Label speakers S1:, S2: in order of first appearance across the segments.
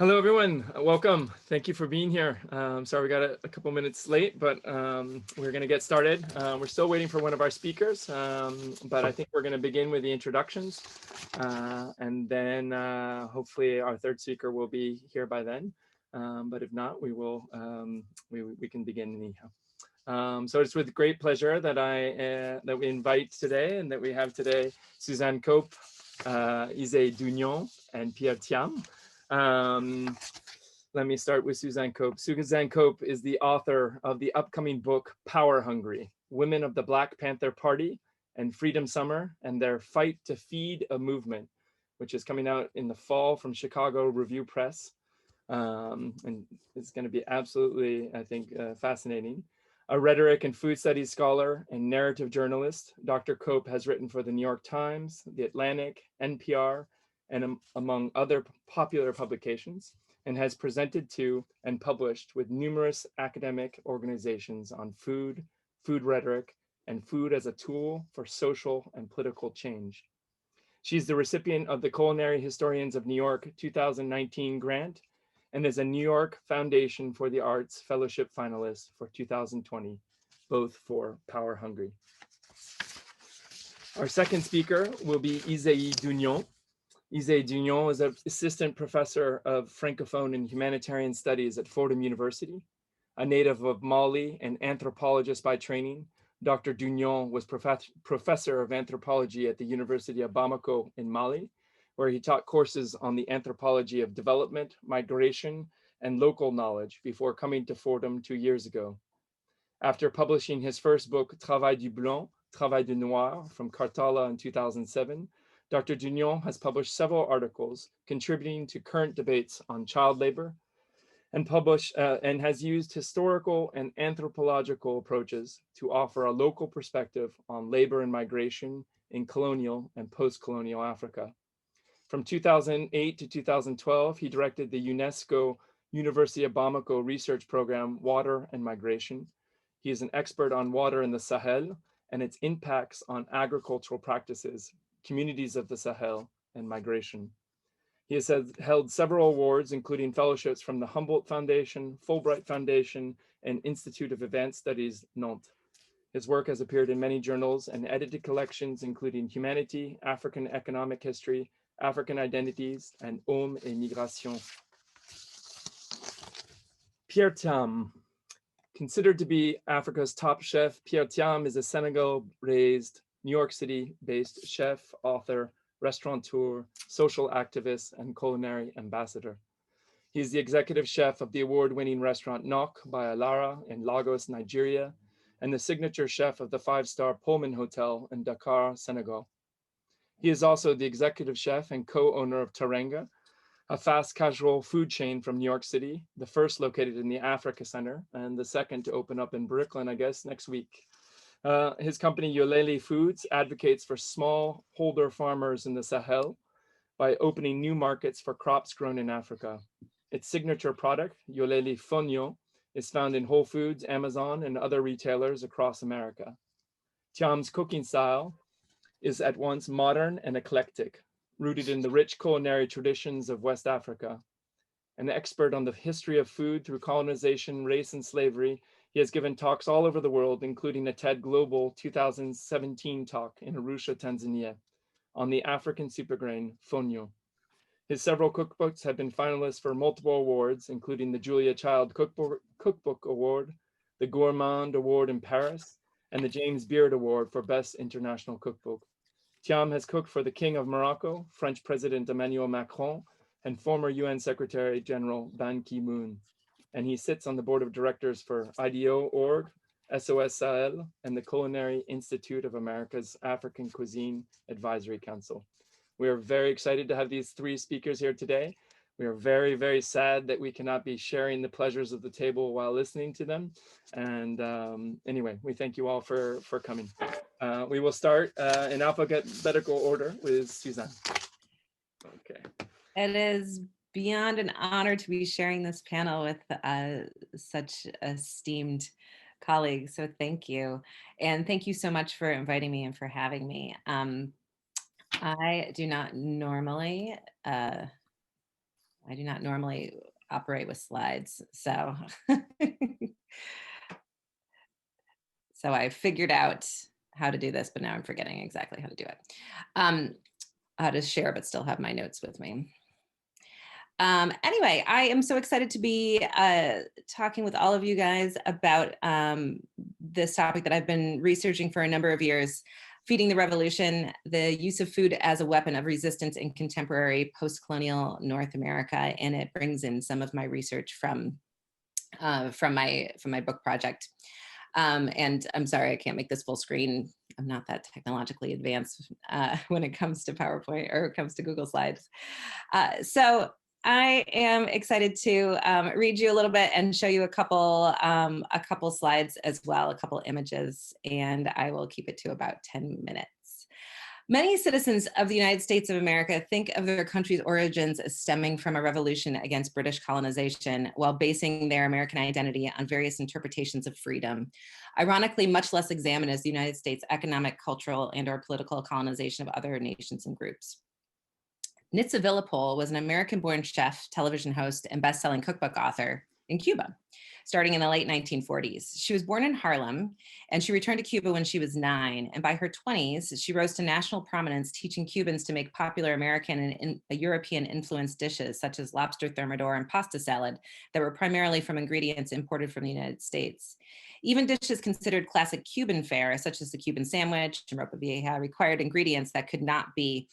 S1: Hello, everyone. Welcome. Thank you for being here. Sorry we got a couple minutes late, but we're going to get started. We're still waiting for one of our speakers, but I think we're going to begin with the introductions, and then hopefully our third speaker will be here by then. But if not, we will. We can begin anyhow. So it's with great pleasure that that we invite today, and that we have today Suzanne Cope, Isaie Dougnon, and Pierre Thiam. Let me start with Suzanne Cope. Suzanne Cope is the author of the upcoming book, Power Hungry, Women of the Black Panther Party and Freedom Summer and Their Fight to Feed a Movement, which is coming out in the fall from Chicago Review Press. And it's going to be absolutely, I think, fascinating. A rhetoric and food studies scholar and narrative journalist, Dr. Cope has written for the New York Times, The Atlantic, NPR, and among other popular publications, and has presented to and published with numerous academic organizations on food, food rhetoric, and food as a tool for social and political change. She's the recipient of the Culinary Historians of New York 2019 grant and is a New York Foundation for the Arts Fellowship finalist for 2020, both for Power Hungry. Our second speaker will be Isaie Dougnon. Isaie Dougnon is an assistant professor of Francophone and Humanitarian Studies at Fordham University. A native of Mali and anthropologist by training, Dr. Dougnon was professor of anthropology at the University of Bamako in Mali, where he taught courses on the anthropology of development, migration, and local knowledge before coming to Fordham 2 years ago. After publishing his first book, Travail du Blanc, Travail du Noir, from Karthala in 2007, Dr. Dougnon has published several articles contributing to current debates on child labor and has used historical and anthropological approaches to offer a local perspective on labor and migration in colonial and post-colonial Africa. From 2008 to 2012, he directed the UNESCO University of Bamako research program, Water and Migration. He is an expert on water in the Sahel and its impacts on agricultural practices, communities of the Sahel, and migration. He has held several awards, including fellowships from the Humboldt Foundation, Fulbright Foundation, and Institute of Advanced Studies, Nantes. His work has appeared in many journals and edited collections, including Humanity, African Economic History, African Identities, and Hommes et Migration. Pierre Thiam. Considered to be Africa's top chef, Pierre Thiam is a Senegal-raised, New York City-based chef, author, restaurateur, social activist, and culinary ambassador. He is the executive chef of the award-winning restaurant Nok by Alara in Lagos, Nigeria, and the signature chef of the five-star Pullman Hotel in Dakar, Senegal. He is also the executive chef and co-owner of Teranga, a fast casual food chain from New York City, the first located in the Africa Center, and the second to open up in Brooklyn, I guess, next week. His company, Yolele Foods, advocates for smallholder farmers in the Sahel by opening new markets for crops grown in Africa. Its signature product, Yolele Fonio, is found in Whole Foods, Amazon, and other retailers across America. Thiam's cooking style is at once modern and eclectic, rooted in the rich culinary traditions of West Africa. An expert on the history of food through colonization, race, and slavery, he has given talks all over the world, including a TED Global 2017 talk in Arusha, Tanzania, on the African supergrain, fonio. His several cookbooks have been finalists for multiple awards, including the Julia Child Cookbook Award, the Gourmand Award in Paris, and the James Beard Award for Best International Cookbook. Thiam has cooked for the King of Morocco, French President Emmanuel Macron, and former UN Secretary General Ban Ki-moon. And he sits on the board of directors for IDO.org, SOS Sahel, and the Culinary Institute of America's African Cuisine Advisory Council. We are very excited to have these three speakers here today. We are very, very sad that we cannot be sharing the pleasures of the table while listening to them. And anyway, we thank you all for coming. We will start in alphabetical order with Suzanne. Okay.
S2: It is beyond an honor to be sharing this panel with such esteemed colleagues. So thank you. And thank you so much for inviting me and for having me. I do not normally I do not normally operate with slides, so so I figured out how to do this, but now I'm forgetting exactly how to do it. How to share, but still have my notes with me. Anyway, I am so excited to be talking with all of you guys about this topic that I've been researching for a number of years, feeding the revolution, the use of food as a weapon of resistance in contemporary post-colonial North America. And it brings in some of my research from my book project. And I'm sorry, I can't make this full screen. I'm not that technologically advanced when it comes to PowerPoint or it comes to Google Slides. So I am excited to read you a little bit and show you a couple slides as well, a couple images, and I will keep it to about 10 minutes. Many citizens of the United States of America think of their country's origins as stemming from a revolution against British colonization while basing their American identity on various interpretations of freedom. Ironically, much less examined as the United States' economic, cultural, and/or political colonization of other nations and groups. Nitza Villapol was an American-born chef, television host, and best-selling cookbook author in Cuba, starting in the late 1940s. She was born in Harlem, and she returned to Cuba when she was 9. And by her 20s, she rose to national prominence, teaching Cubans to make popular American and European-influenced dishes, such as lobster thermidor and pasta salad, that were primarily from ingredients imported from the United States. Even dishes considered classic Cuban fare, such as the Cuban sandwich and ropa vieja, required ingredients that could not be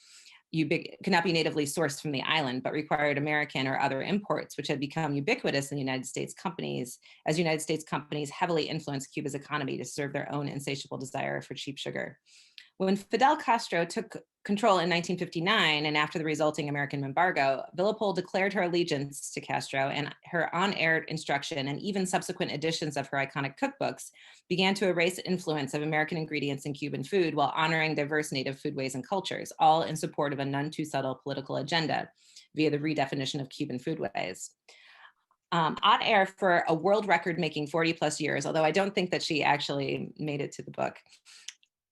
S2: natively sourced from the island, but required American or other imports, which had become ubiquitous in United States companies, as United States companies heavily influenced Cuba's economy to serve their own insatiable desire for cheap sugar. When Fidel Castro took control in 1959, and after the resulting American embargo, Villapol declared her allegiance to Castro, and her on-air instruction and even subsequent editions of her iconic cookbooks began to erase influence of American ingredients in Cuban food while honoring diverse native foodways and cultures, all in support of a none too subtle political agenda via the redefinition of Cuban foodways. On air for a world record making 40 plus years, although I don't think that she actually made it to the book.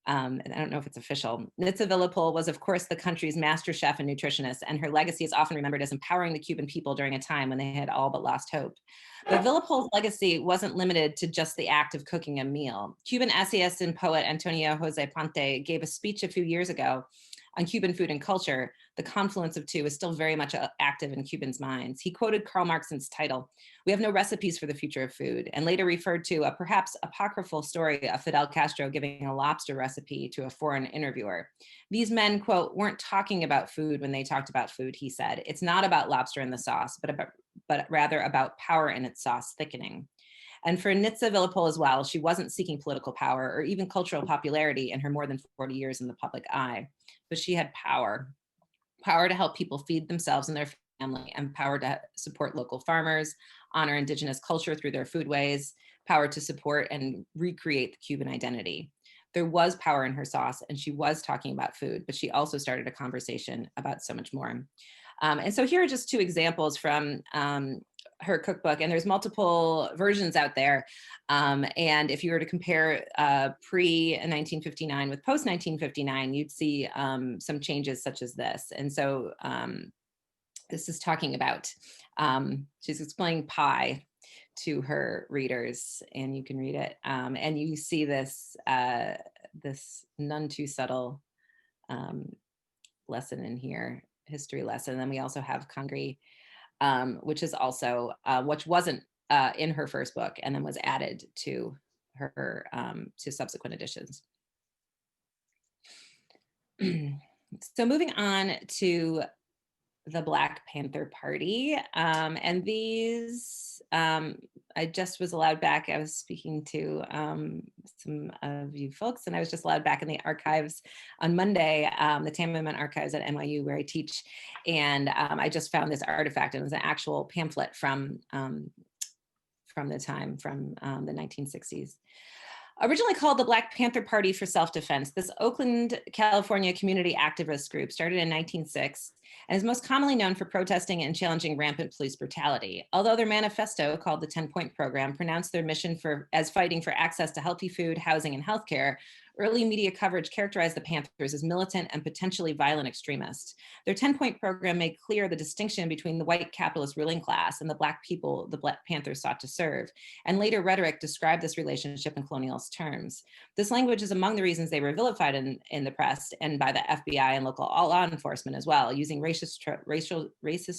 S2: And I don't know if it's official. Nitza Villapol was, of course, the country's master chef and nutritionist, and her legacy is often remembered as empowering the Cuban people during a time when they had all but lost hope. But Villapol's legacy wasn't limited to just the act of cooking a meal. Cuban essayist and poet Antonio Jose Ponte gave a speech a few years ago on Cuban food and culture. The confluence of two is still very much active in Cubans' minds. He quoted Karl Marx's title, "We have no recipes for the future of food," and later referred to a perhaps apocryphal story of Fidel Castro giving a lobster recipe to a foreign interviewer. These men, quote, "weren't talking about food when they talked about food," he said. "It's not about lobster in the sauce, but rather about power in its sauce thickening." And for Nitza Villapol as well, she wasn't seeking political power or even cultural popularity in her more than 40 years in the public eye, but she had power to help people feed themselves and their family, and power to support local farmers, honor indigenous culture through their foodways, power to support and recreate the Cuban identity. There was power in her sauce, and she was talking about food, but she also started a conversation about so much more. And so here are just two examples from her cookbook, and there's multiple versions out there. And if you were to compare pre-1959 with post-1959, you'd see some changes such as this. And so this is talking about, she's explaining pie to her readers, and you can read it. And you see this, this none too subtle lesson in here, history lesson. And then we also have Congri, which is also, which wasn't in her first book and then was added to her, to subsequent editions. So moving on to the Black Panther Party. And these, I just was allowed back. I was speaking to some of you folks, and I was just allowed back in the archives on Monday, the Thiam archives at NYU where I teach. And I just found this artifact, and it was an actual pamphlet from the time, from the 1960s. Originally called the Black Panther Party for Self-Defense, this Oakland, California community activist group started in 1906 and is most commonly known for protesting and challenging rampant police brutality. Although their manifesto, called the 10-Point Program, pronounced their mission as fighting for access to healthy food, housing, and healthcare, early media coverage characterized the Panthers as militant and potentially violent extremists. Their 10-point program made clear the distinction between the white capitalist ruling class and the Black people the Black Panthers sought to serve, and later rhetoric described this relationship in colonialist terms. This language is among the reasons they were vilified in the press and by the FBI and local law enforcement as well, using racist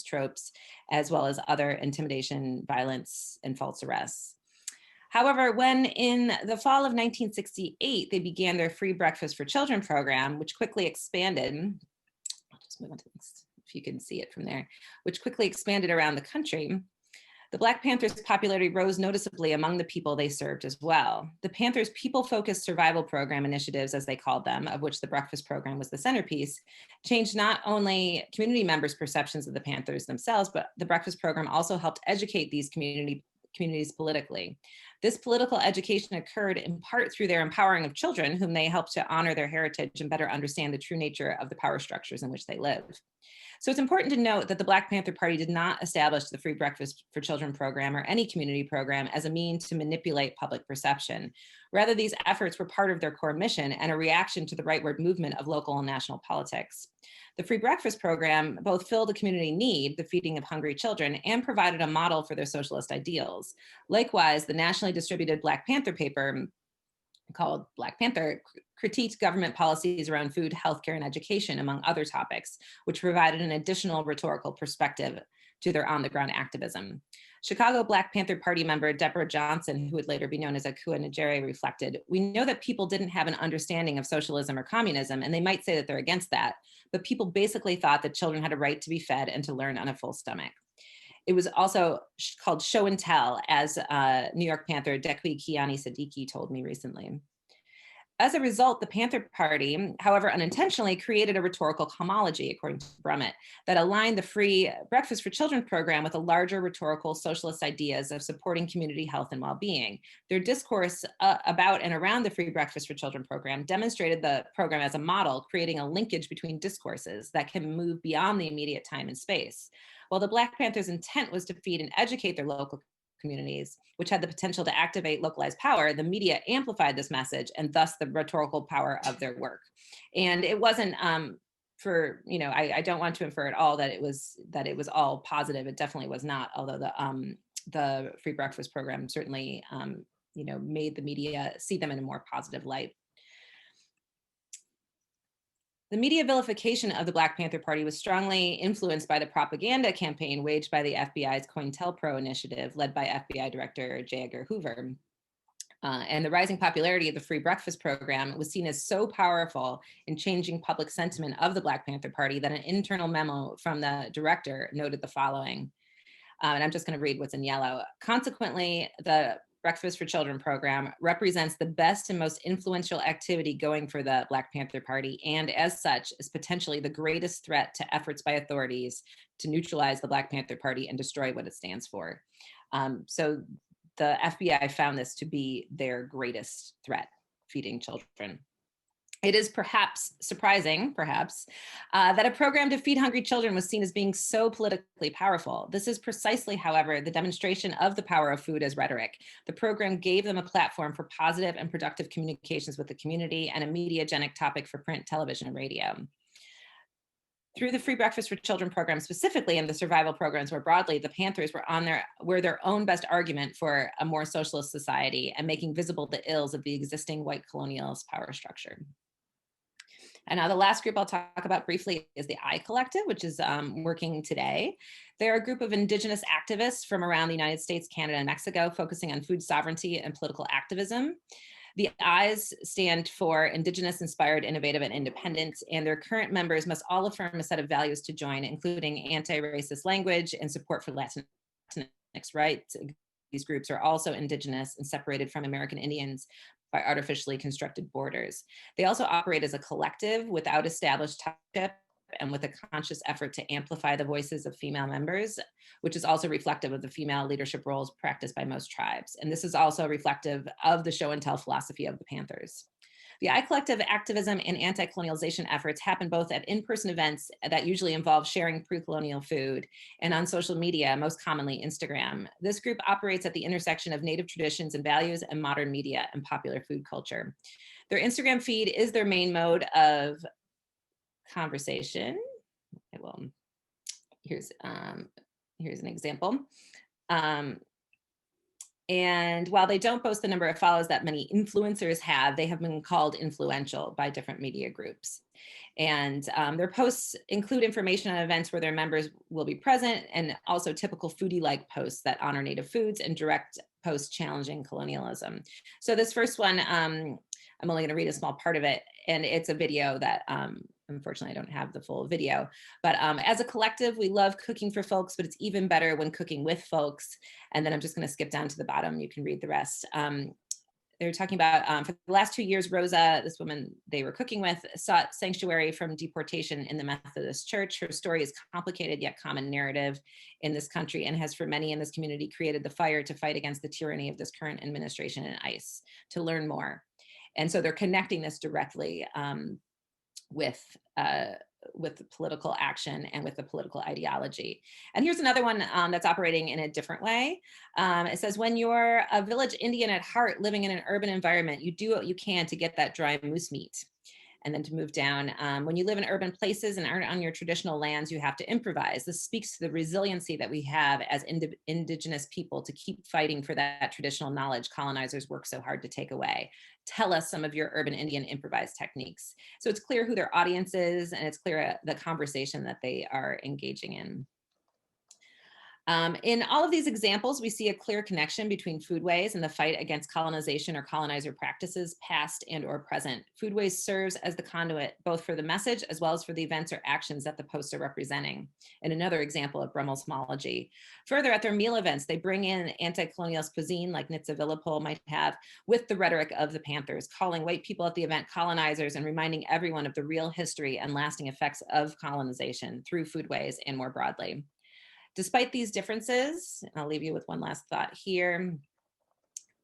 S2: tropes as well as other intimidation, violence, and false arrests. However, when in the fall of 1968, they began their free breakfast for children program, which quickly expanded, I'll just move on to the next, if you can see it from there, which quickly expanded around the country, the Black Panthers' popularity rose noticeably among the people they served as well. The Panthers' people-focused survival program initiatives, as they called them, of which the breakfast program was the centerpiece, changed not only community members' perceptions of the Panthers themselves, but the breakfast program also helped educate these communities politically. This political education occurred in part through their empowering of children, whom they helped to honor their heritage and better understand the true nature of the power structures in which they lived. So it's important to note that the Black Panther Party did not establish the Free Breakfast for Children program or any community program as a means to manipulate public perception. Rather, these efforts were part of their core mission and a reaction to the rightward movement of local and national politics. The Free Breakfast program both filled a community need, the feeding of hungry children, and provided a model for their socialist ideals. Likewise, the nationally distributed Black Panther paper called Black Panther critiqued government policies around food, healthcare, and education, among other topics, which provided an additional rhetorical perspective to their on-the-ground activism. Chicago Black Panther Party member Deborah Johnson, who would later be known as Akua Njere, reflected, "We know that people didn't have an understanding of socialism or communism, and they might say that they're against that, but people basically thought that children had a right to be fed and to learn on a full stomach." It was also called show and tell, as New York Panther Dekwi Kiani Siddiqui told me recently. As a result, the Panther Party, however unintentionally, created a rhetorical homology, according to Brummett, that aligned the Free Breakfast for Children program with a larger rhetorical socialist ideas of supporting community health and well-being. Their discourse about and around the Free Breakfast for Children program demonstrated the program as a model, creating a linkage between discourses that can move beyond the immediate time and space. While the Black Panthers' intent was to feed and educate their local communities, which had the potential to activate localized power, the media amplified this message and thus the rhetorical power of their work. And it wasn't for, you know, I don't want to infer at all that it was all positive. It definitely was not, although the Free Breakfast program certainly, you know, made the media see them in a more positive light. The media vilification of the Black Panther Party was strongly influenced by the propaganda campaign waged by the FBI's COINTELPRO initiative, led by FBI Director J. Edgar Hoover. And the rising popularity of the Free Breakfast program was seen as so powerful in changing public sentiment of the Black Panther Party that an internal memo from the director noted the following. And I'm just going to read what's in yellow. "Consequently, the Breakfast for Children program represents the best and most influential activity going for the Black Panther Party, and as such is potentially the greatest threat to efforts by authorities to neutralize the Black Panther Party and destroy what it stands for." So the FBI found this to be their greatest threat, feeding children. It is perhaps surprising, that a program to feed hungry children was seen as being so politically powerful. This is precisely, however, the demonstration of the power of food as rhetoric. The program gave them a platform for positive and productive communications with the community and a mediagenic topic for print, television, and radio. Through the Free Breakfast for Children program specifically, and the survival programs more broadly, the Panthers were their own best argument for a more socialist society and making visible the ills of the existing white colonialist power structure. And now the last group I'll talk about briefly is the I Collective, which is working today. They're a group of indigenous activists from around the United States, Canada, and Mexico, focusing on food sovereignty and political activism. The I's stand for Indigenous, Inspired, Innovative, and Independent, and their current members must all affirm a set of values to join, including anti-racist language and support for Latinx rights. These groups are also indigenous and separated from American Indians by artificially constructed borders. They also operate as a collective without established township and with a conscious effort to amplify the voices of female members, which is also reflective of the female leadership roles practiced by most tribes. And this is also reflective of the show and tell philosophy of the Panthers. The I Collective activism and anti-colonialization efforts happen both at in-person events that usually involve sharing pre-colonial food and on social media, most commonly Instagram. This group operates at the intersection of Native traditions and values and modern media and popular food culture. Their Instagram feed is their main mode of conversation. Well, here's an example. And while they don't boast the number of follows that many influencers have, they have been called influential by different media groups. And their posts include information on events where their members will be present, and also typical foodie-like posts that honor Native foods and direct posts challenging colonialism. So this first one, I'm only going to read a small part of it, and it's a video that unfortunately I don't have the full video, but as a collective, we love cooking for folks, but it's even better when cooking with folks. And then I'm just going to skip down to the bottom. You can read the rest. They're talking about for the last 2 years, Rosa, this woman they were cooking with, sought sanctuary from deportation in the Methodist Church. Her story is complicated yet common narrative in this country, and has for many in this community created the fire to fight against the tyranny of this current administration and ICE. To learn more. And so they're connecting this directly with the political action and with the political ideology. And here's another one that's operating in a different way. It says, when you're a village Indian at heart living in an urban environment, you do what you can to get that dry moose meat. And then to move down, when you live in urban places and aren't on your traditional lands, you have to improvise. This speaks to the resiliency that we have as indigenous people to keep fighting for that traditional knowledge colonizers work so hard to take away. Tell us some of your urban Indian improvised techniques. So it's clear who their audience is, and it's clear the conversation that they are engaging in. In all of these examples, we see a clear connection between foodways and the fight against colonization or colonizer practices, past and or present. Foodways serves as the conduit, both for the message as well as for the events or actions that the posts are representing. And another example of Brummel's homology. Further, at their meal events, they bring in anti-colonialist cuisine like Nitsa Villapol might have, with the rhetoric of the Panthers, calling white people at the event colonizers and reminding everyone of the real history and lasting effects of colonization through foodways and more broadly. Despite these differences, I'll leave you with one last thought here.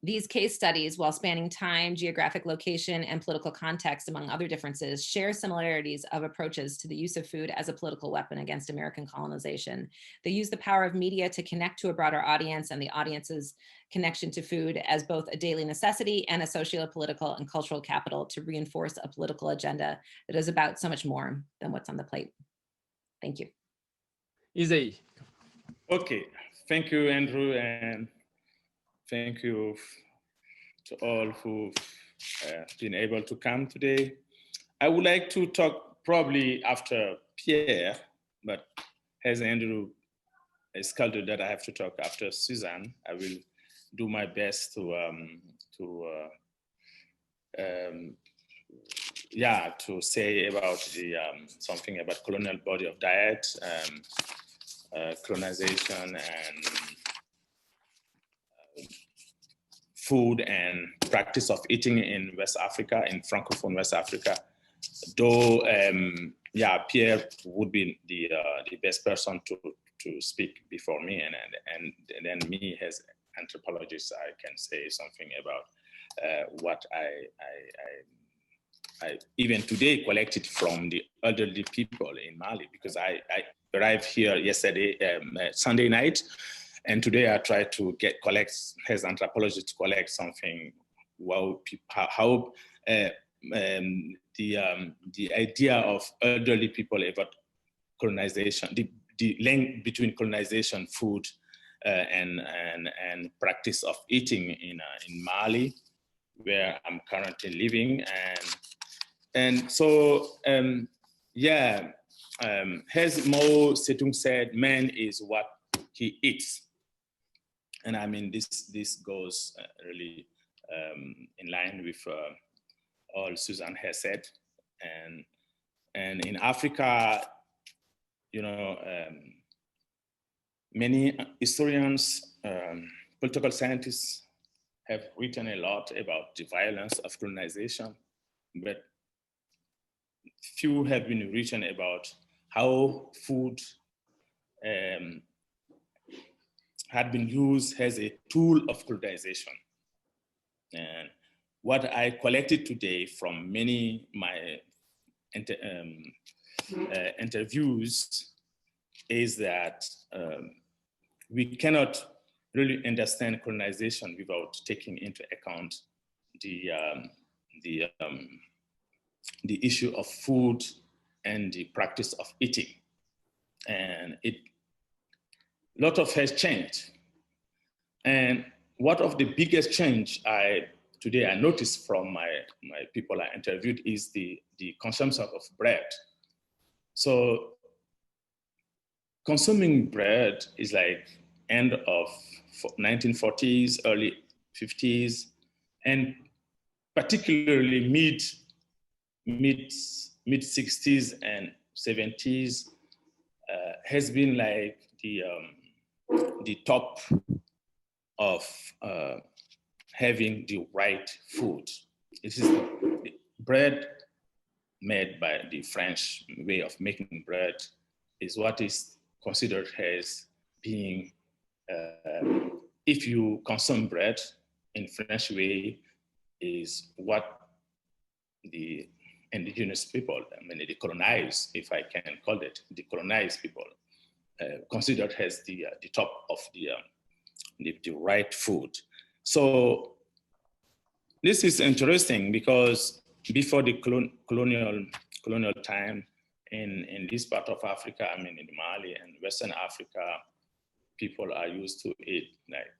S2: These case studies, while spanning time, geographic location, and political context, among other differences, share similarities of approaches to the use of food as a political weapon against American colonization. They use the power of media to connect to a broader audience and the audience's connection to food as both a daily necessity and a socio-political and cultural capital to reinforce a political agenda that is about so much more than what's on the plate. Thank you.
S1: Isaie.
S3: Okay, thank you, Andrew, and thank you to all who've been able to come today. I would like to talk probably after Pierre, but as Andrew scolded that I have to talk after Suzanne, I will do my best to say about the something about colonial body of diet. Colonization and food and practice of eating in West Africa, in Francophone West Africa. Though, Pierre would be the best person to speak before me, and then me as anthropologist, I can say something about what I even today collected from the elderly people in Mali, because I arrived here yesterday, Sunday night, and today I tried to collect as anthropologist to collect something. How the idea of elderly people about colonization, the link between colonization, food, and practice of eating in Mali, where I'm currently living, and so as Mo Setung said, man is what he eats. And I mean, this goes really in line with all Suzanne has said. And in Africa, many historians, political scientists have written a lot about the violence of colonization, but few have been written about how food had been used as a tool of colonization. And what I collected today from many my interviews is that we cannot really understand colonization without taking into account the issue of food and the practice of eating. And a lot of has changed. And one of the biggest change today I noticed from my people I interviewed is the consumption of bread. So consuming bread is like end of 1940s, early 50s, and particularly mid 60s and 70s has been like the top of having the right food. It is bread made by the French way of making bread is what is considered as being, if you consume bread in French way, is what the indigenous people, I mean the colonized, if I can call it, the colonized people, considered as the top of the right food. So this is interesting because before the colonial time in this part of Africa, I mean in Mali and Western Africa, people are used to eat like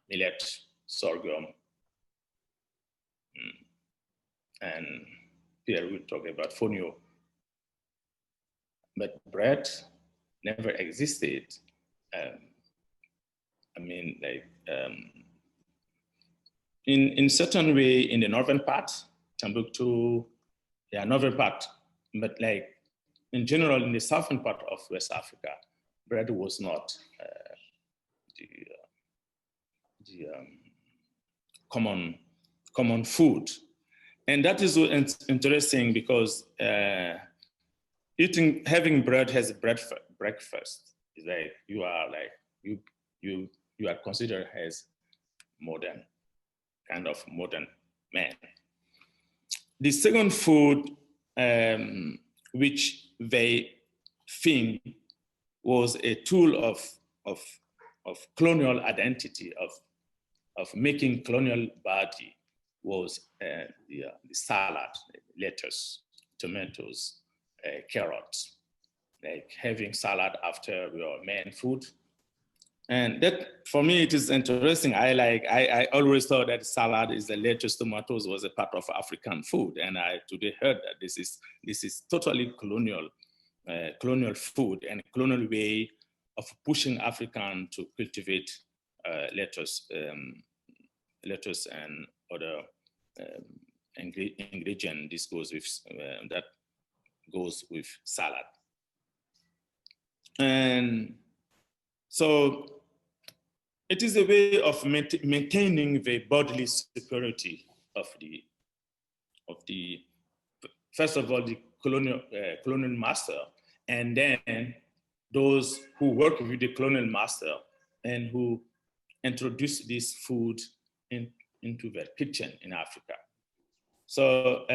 S3: millet, sorghum, and Pierre will talk about fonio. But bread never existed. I mean, like in certain way in the northern part, Timbuktu, yeah, northern part, but like in general in the southern part of West Africa, bread was not the common food. And that is interesting because having bread as breakfast is like you are considered as kind of modern man. The second food, which they think was a tool of colonial identity, of making colonial body, was the salad, lettuce, tomatoes, carrots, like having salad after your main food. And that, for me, it is interesting. I always thought that salad is the lettuce, tomatoes was a part of African food. And I today heard that this is totally colonial food and colonial way of pushing African to cultivate lettuce and other ingredient. This goes with that goes with salad. And so it is a way of maintaining the bodily security of the first of all the colonial master, and then those who work with the colonial master and who introduce this food into their kitchen in Africa. So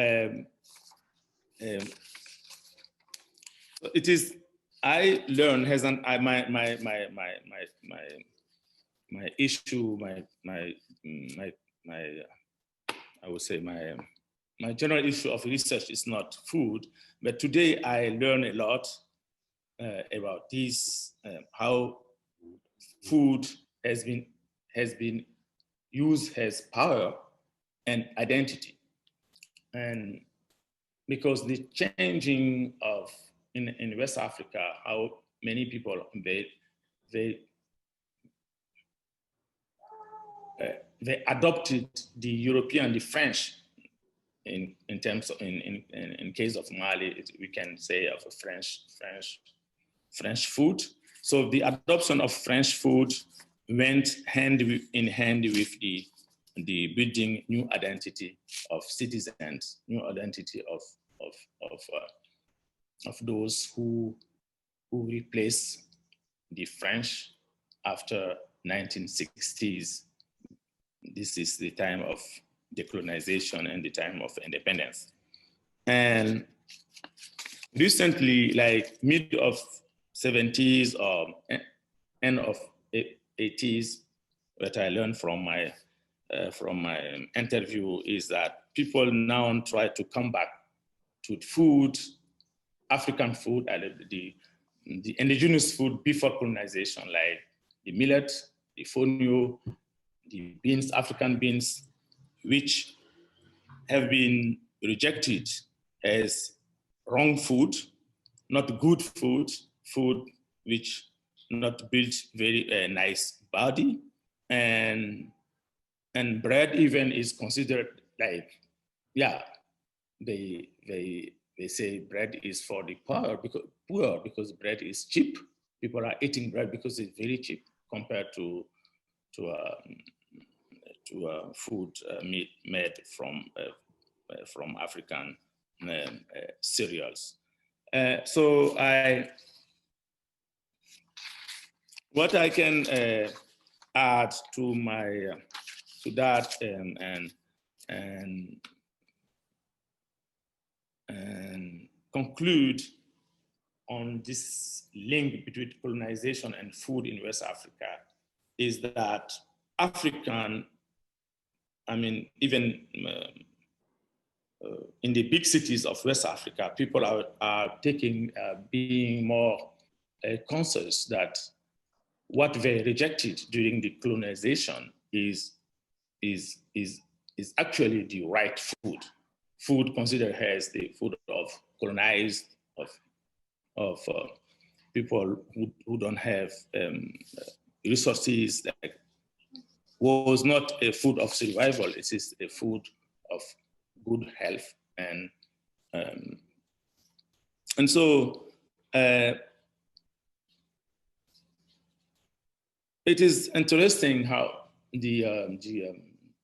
S3: it is. I learned as my issue, I would say my general issue of research is not food, but today I learned a lot about this, how food has been used as power and identity. And because the changing of in West Africa, how many people they adopted the European, the French, in terms of in case of Mali, we can say of a French food. So the adoption of French food went hand in hand with the building new identity of citizens, new identity of those who replaced the French after 1960s. This is the time of decolonization and the time of independence. And recently, like mid of 70s or end of 80s, what I learned from my interview is that people now try to come back to food, African food, and the indigenous food before colonization, like the millet, the fonio, the beans, African beans, which have been rejected as wrong food, not good food, food which not build very nice body, and bread even is considered like, yeah, they say bread is for the poor because bread is cheap. People are eating bread because it's very cheap compared to food made from African cereals. So what I can add to my to that and conclude on this link between colonization and food in West Africa is that African, I mean, even in the big cities of West Africa, people are being more conscious that what they rejected during the colonization is actually the right food. Food considered as the food of colonized, of people who don't have resources, like, was not a food of survival. It is a food of good health, and so it is interesting how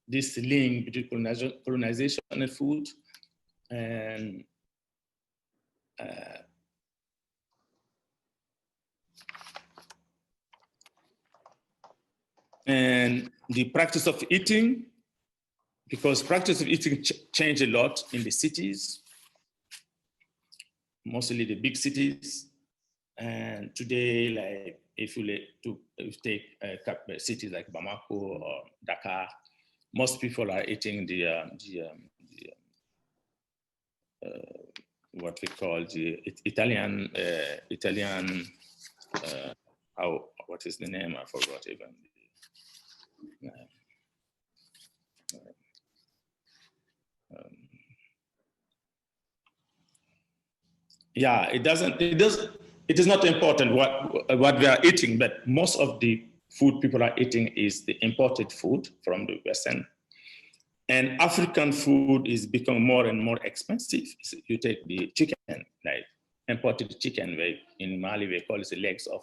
S3: this link between colonization and food and the practice of eating, because practice of eating changed a lot in the cities, mostly the big cities. And today, like if you take cities like Bamako or Dakar, most people are eating what we call the Italian what is the name? I forgot even. Yeah, it is not important what we are eating, but most of the food people are eating is the imported food from the Western. And African food is becoming more and more expensive. You take the chicken, like imported chicken, in Mali they call it the legs of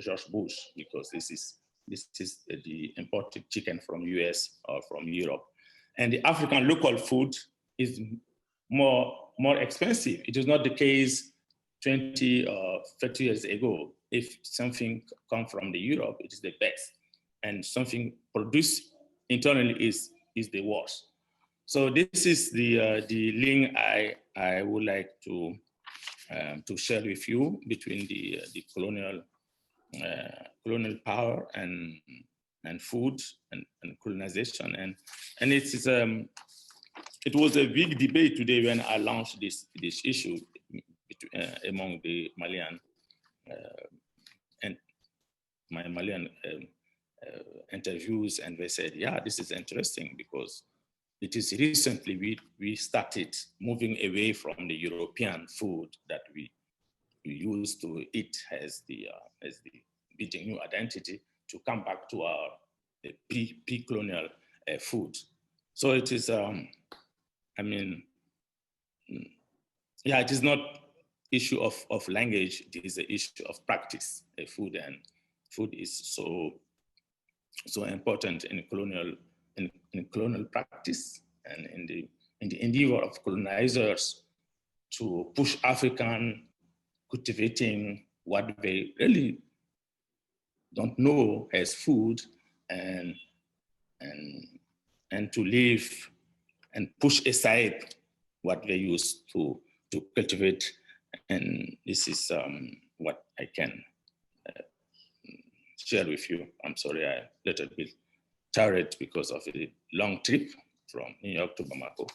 S3: George Bush, because this is the imported chicken from US or from Europe. And the African local food is more expensive. It is not the case 20 or 30 years ago. If something comes from the Europe, it is the best. And something produced internally is the worst. So this is the link I would like to share with you between the colonial power and food and colonization, and it was a big debate today when I launched this issue among the Malian and my Malian interviews, and they said, yeah, this is interesting because it is recently we started moving away from the European food that we used to eat as the building new identity, to come back to our pre-colonial food. So it is, I mean, yeah, it is not issue of language, it is an issue of practice. Food is so important in colonial practice, and in the endeavor of colonizers to push African cultivating what they really don't know as food, and to live and push aside what they used to cultivate. And this is what I can share with you. I'm sorry, I'm a little bit tired because of a long trip from New York to Bamako.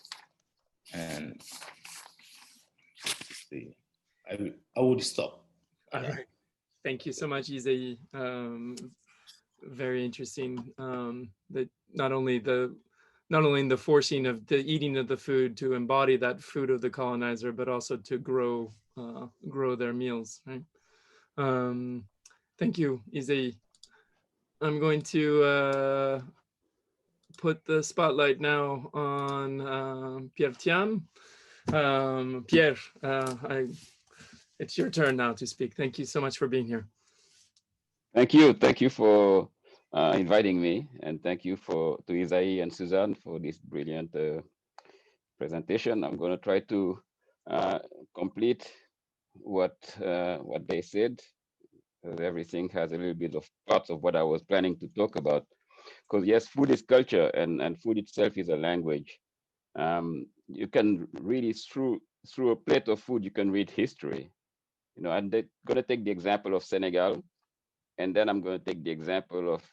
S3: And I would stop.
S1: All right. Thank you so much, Isaie. Very interesting. That not only in the forcing of the eating of the food to embody that food of the colonizer, but also to grow their meals. Right. Thank you, Isaie. I'm going to put the spotlight now on Pierre Thiam. Pierre, it's your turn now to speak. Thank you so much for being here.
S4: Thank you for inviting me, and thank you to Isaie and Suzanne for this brilliant presentation. I'm going to try to complete what they said. Everything has a little bit of parts of what I was planning to talk about. Because yes, food is culture, and food itself is a language. You can really, through a plate of food, you can read history. You know, I'm going to take the example of Senegal, and then I'm going to take the example of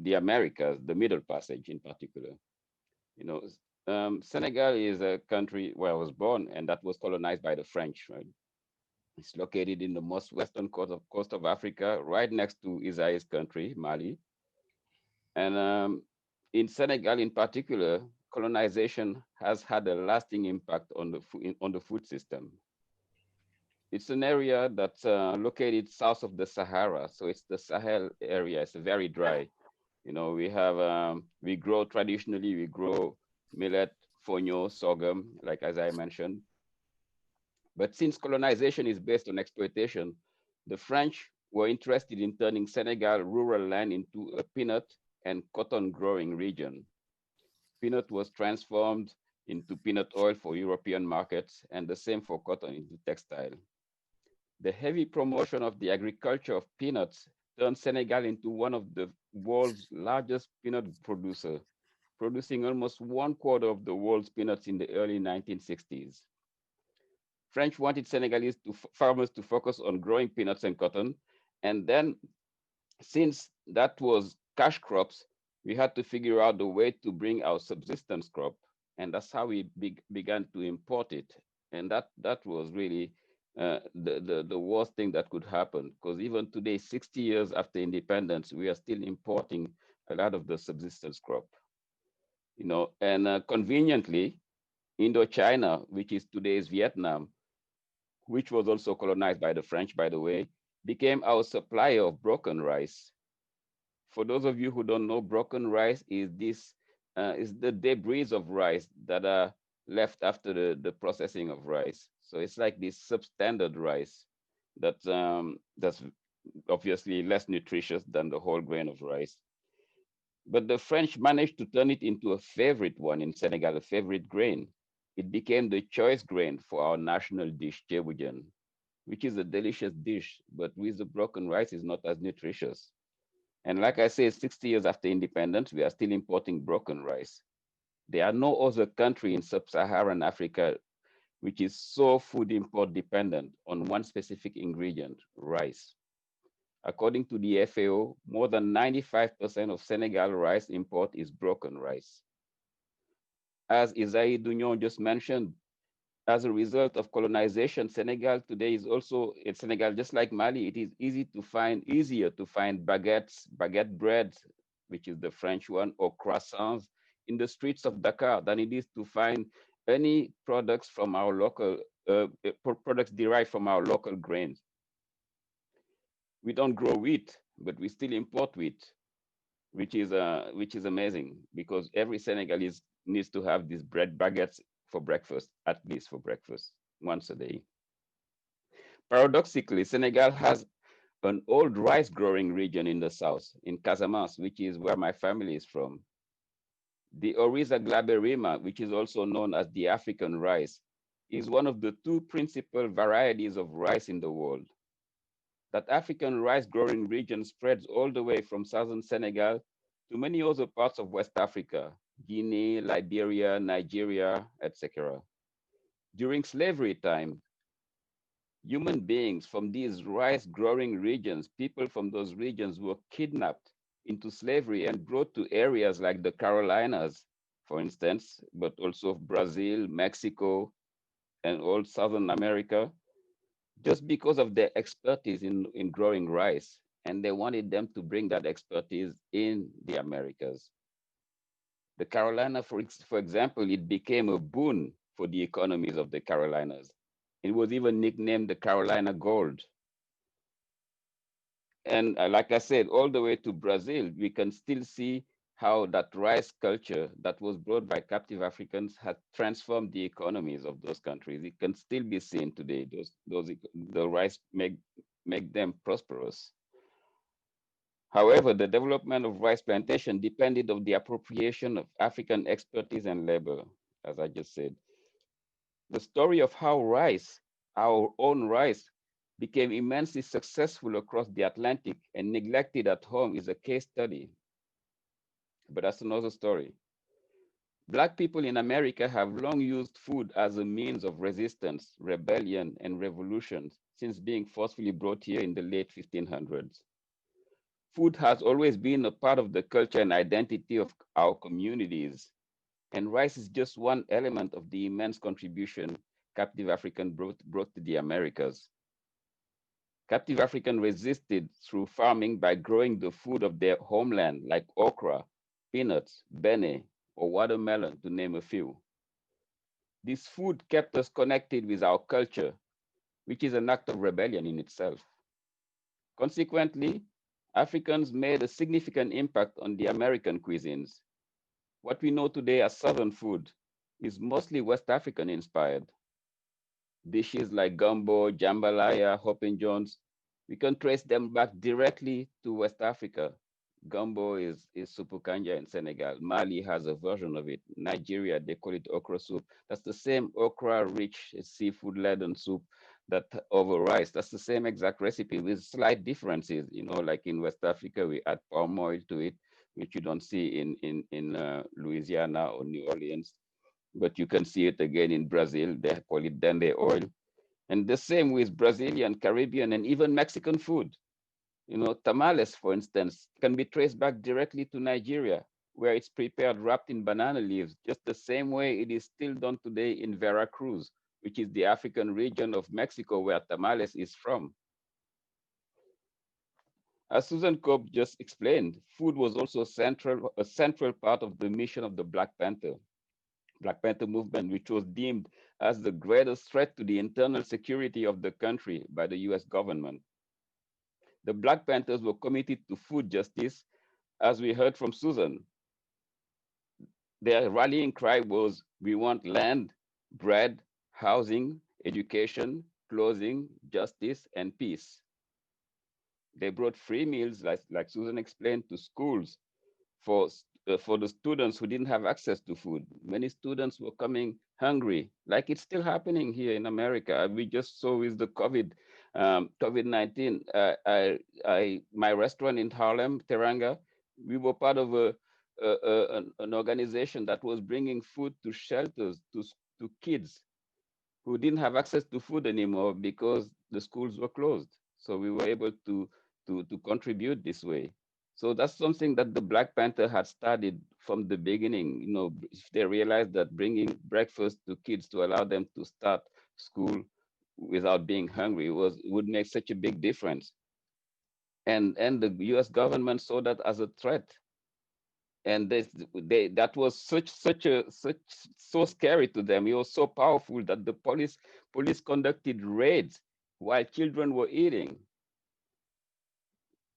S4: the Americas, the Middle Passage in particular. You know, Senegal is a country where I was born, and that was colonized by the French, right? It's located in the most western coast of Africa, right next to Isaie's country, Mali. And in Senegal in particular, colonization has had a lasting impact on the food system. It's an area that's located south of the Sahara, so it's the Sahel area. It's very dry. You know, we grow millet, fonio, sorghum, like as I mentioned. But since colonization is based on exploitation, the French were interested in turning Senegal rural land into a peanut and cotton growing region. Peanut was transformed into peanut oil for European markets, and the same for cotton into textile. The heavy promotion of the agriculture of peanuts turned Senegal into one of the world's largest peanut producers, producing almost 1/4 of the world's peanuts in the early 1960s. French wanted Senegalese farmers to focus on growing peanuts and cotton, and then since that was cash crops, we had to figure out the way to bring our subsistence crop, and that's how we began to import it. And that was really the worst thing that could happen, because even today, 60 years after independence, we are still importing a lot of the subsistence crop. You know, and conveniently, Indochina, which is today's Vietnam, which was also colonized by the French, by the way, became our supplier of broken rice. For those of you who don't know, broken rice is the debris of rice that are left after the processing of rice. So it's like this substandard rice that's obviously less nutritious than the whole grain of rice. But the French managed to turn it into a favorite one in Senegal, a favorite grain. It became the choice grain for our national dish, ceebu, which is a delicious dish, but with the broken rice is not as nutritious. And like I said, 60 years after independence, we are still importing broken rice. There are no other country in sub-Saharan Africa which is so food import dependent on one specific ingredient, rice. According to the FAO, more than 95% of Senegal rice import is broken rice. As Isaie Dougnon just mentioned, as a result of colonization, Senegal today is also, in Senegal, just like Mali, it is easier to find baguette bread, which is the French one, or croissants in the streets of Dakar than it is to find any products from our local, products derived from our local grains. We don't grow wheat, but we still import wheat, which is amazing, because every Senegalese needs to have these bread baguettes for breakfast, at least for breakfast, once a day. Paradoxically, Senegal has an old rice growing region in the south, in Casamance, which is where my family is from. The Oryza glaberrima, which is also known as the African rice, is one of the 2 principal varieties of rice in the world. That African rice growing region spreads all the way from southern Senegal to many other parts of West Africa, Guinea, Liberia, Nigeria, etc. During slavery time, human beings from these rice-growing regions, people from those regions were kidnapped into slavery and brought to areas like the Carolinas, for instance, but also Brazil, Mexico, and all Southern America, just because of their expertise in growing rice. And they wanted them to bring that expertise in the Americas. The Carolina, for example, it became a boon for the economies of the Carolinas. It was even nicknamed the Carolina Gold. And like I said, all the way to Brazil, we can still see how that rice culture that was brought by captive Africans had transformed the economies of those countries. It can still be seen today. The rice make them prosperous. However, the development of rice plantation depended on the appropriation of African expertise and labor, as I just said. The story of how rice, our own rice, became immensely successful across the Atlantic and neglected at home is a case study. But that's another story. Black people in America have long used food as a means of resistance, rebellion, and revolution since being forcefully brought here in the late 1500s. Food has always been a part of the culture and identity of our communities. And rice is just one element of the immense contribution captive African brought to the Americas. Captive African resisted through farming by growing the food of their homeland, like okra, peanuts, bene, or watermelon, to name a few. This food kept us connected with our culture, which is an act of rebellion in itself. Consequently, Africans made a significant impact on the American cuisines. What we know today as Southern food is mostly West African inspired. Dishes like gumbo, jambalaya, hope and jones, we can trace them back directly to West Africa. Gumbo is supu kanja in Senegal. Mali has a version of it. Nigeria, they call it okra soup. That's the same okra-rich seafood-laden soup that over rice. That's the same exact recipe with slight differences. You know, like in West Africa, we add palm oil to it, which you don't see in Louisiana or New Orleans. But you can see it again in Brazil. They call it dende oil. And the same with Brazilian, Caribbean, and even Mexican food. You know, tamales, for instance, can be traced back directly to Nigeria, where it's prepared wrapped in banana leaves, just the same way it is still done today in Veracruz, which is the African region of Mexico where tamales is from. As Susan Cobb just explained, food was also a central part of the mission of the Black Panther movement, which was deemed as the greatest threat to the internal security of the country by the US government. The Black Panthers were committed to food justice, as we heard from Susan. Their rallying cry was, we want land, bread, housing, education, clothing, justice, and peace. They brought free meals, like Susan explained, to schools for the students who didn't have access to food. Many students were coming hungry, like it's still happening here in America. We just saw with the COVID-19, my restaurant in Harlem, Teranga, we were part of an organization that was bringing food to shelters, to kids who didn't have access to food anymore because the schools were closed. So we were able to contribute this way. So that's something that the Black Panther had started from the beginning. You know, they realized that bringing breakfast to kids to allow them to start school without being hungry would make such a big difference. And the US government saw that as a threat. And that was so scary to them. It was so powerful that the police conducted raids while children were eating.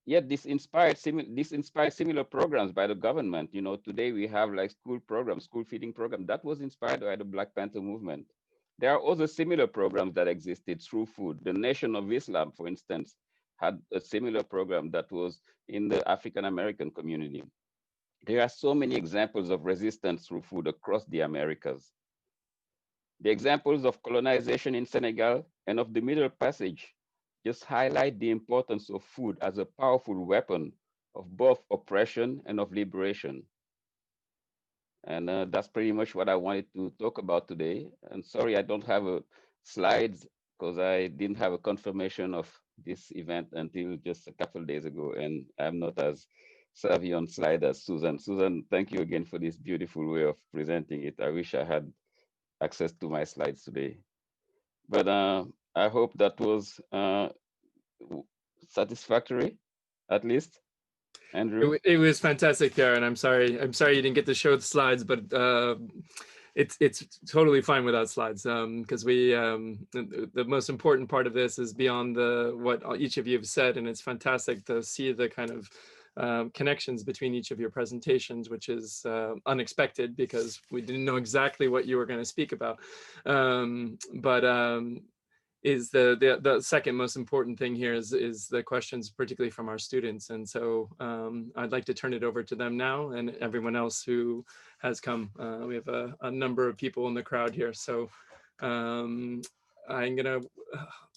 S4: Yet this inspired similar programs by the government. You know, today we have like school feeding program that was inspired by the Black Panther movement. There are other similar programs that existed through food. The Nation of Islam, for instance, had a similar program that was in the African American community. There are so many examples of resistance through food across the Americas. The examples of colonization in Senegal and of the Middle Passage just highlight the importance of food as a powerful weapon of both oppression and of liberation. And that's pretty much what I wanted to talk about today. And sorry, I don't have a slides because I didn't have a confirmation of this event until just a couple of days ago. And I'm not as savvy on slide as Suzanne. Suzanne, thank you again for this beautiful way of presenting it. I wish I had access to my slides today. But I hope that was satisfactory, at least. Andrew?
S1: It was fantastic, Pierre, and I'm sorry you didn't get to show the slides, but it's totally fine without slides, because the most important part of this is beyond what each of you have said, and it's fantastic to see the kind of connections between each of your presentations, which is unexpected because we didn't know exactly what you were going to speak about, is the second most important thing here is the questions, particularly from our students. And so I'd like to turn it over to them now and everyone else who has come. We have a number of people in the crowd here. So I'm gonna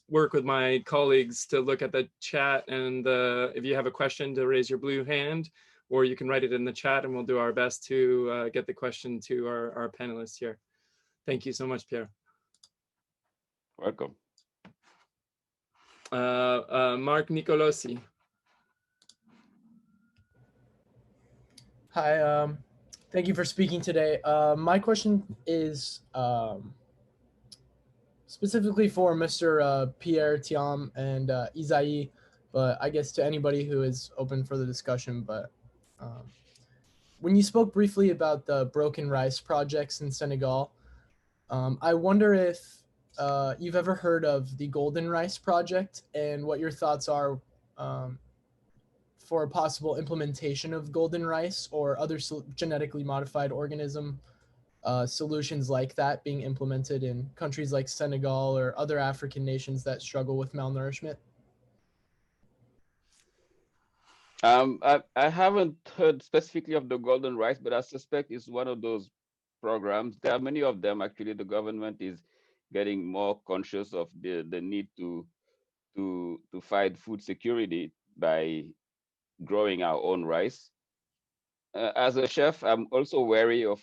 S1: work with my colleagues to look at the chat, and if you have a question, to raise your blue hand, or you can write it in the chat and we'll do our best to get the question to our panelists here. Thank you so much, Pierre.
S4: Welcome.
S1: Mark Nicolosi.
S5: Hi, thank you for speaking today. My question is specifically for Mr. Pierre, Thiam, and Isaie, but I guess to anybody who is open for the discussion. But when you spoke briefly about the broken rice projects in Senegal, I wonder if you've ever heard of the Golden Rice Project and what your thoughts are for a possible implementation of golden rice or other genetically modified organism solutions like that being implemented in countries like Senegal or other African nations that struggle with malnourishment?
S4: I haven't heard specifically of the golden rice, but I suspect it's one of those programs. There are many of them, actually. The government is getting more conscious of the need to fight food security by growing our own rice. As a chef, I'm also wary of